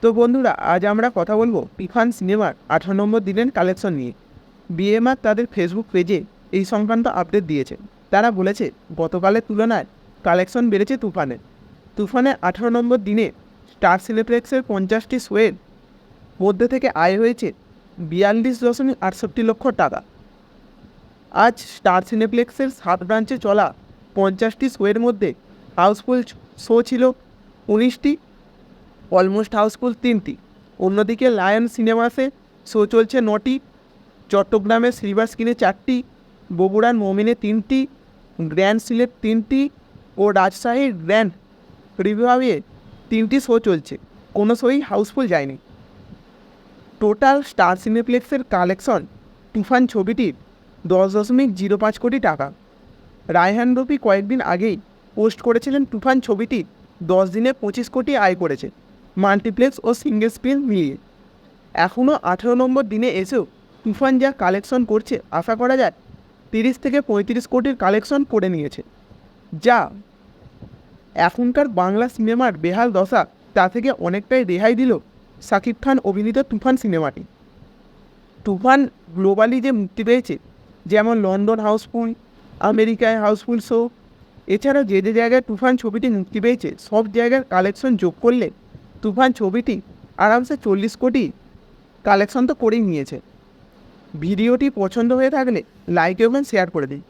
তো বন্ধুরা, আজ আমরা কথা বলবো তুফান সিনেমার 18 নম্বর দিনের কালেকশন নিয়ে। বিএমআর তাদের ফেসবুক পেজে এই সংক্রান্ত আপডেট দিয়েছে। তারা বলেছে গতকালের তুলনায় কালেকশন বেড়েছে তুফানের 18 নম্বর দিনে স্টার সিনেপ্লেক্সের 50টি শোয়ের মধ্যে থেকে আয় হয়েছে 42.68 লক্ষ টাকা। আজ স্টার সিনেপ্লেক্সের 7 ব্রাঞ্চে চলা 50টি শোয়ের মধ্যে হাউসফুল শো ছিল 19টি, অলমোস্ট হাউসফুল 3টি। অন্যদিকে লায়ন সিনেমাসে শো চলছে 9টি, চট্টগ্রামের সিলভার স্ক্রিনে 4টি, বগুড়ার মোমিনে 3টি, গ্র্যান্ড সিলেট 3টি ও রাজশাহীর গ্র্যান্ড রিভারে 3টি শো চলছে। কোনো শোই হাউসফুল যায়নি। টোটাল স্টার সিনেপ্লেক্সের কালেকশন তুফান ছবিটির 10.05 কোটি টাকা। রায়হান রফি কয়েকদিন আগেই পোস্ট করেছিলেন তুফান ছবিটি 10 দিনে 25 কোটি আয় করেছে, মাল্টিপ্লেক্স ও সিঙ্গেল স্ক্রিন মিলিয়ে। এখনও 18 নম্বর দিনে এসেও তুফান যা কালেকশন করছে, আশা করা যায় 30 থেকে 35 কোটির কালেকশন করে নিয়েছে, যা এখনকার বাংলা সিনেমার বেহাল দশা তা থেকে অনেকটাই রেহাই দিল শাকিব খান অভিনীত তুফান সিনেমাটি। তুফান গ্লোবালি যে মুক্তি পেয়েছে, যেমন লন্ডন হাউসফুল, আমেরিকায় হাউসফুল শো, এছাড়াও যে যে জায়গায় তুফান ছবিটি মুক্তি পেয়েছে সব জায়গার কালেকশন যোগ করলে তুফান ছবিটি আরামসে 40 কোটি কালেকশন তো করেই নিয়েছে। ভিডিওটি পছন্দ হয়ে থাকলে লাইক এবং শেয়ার করে দিন।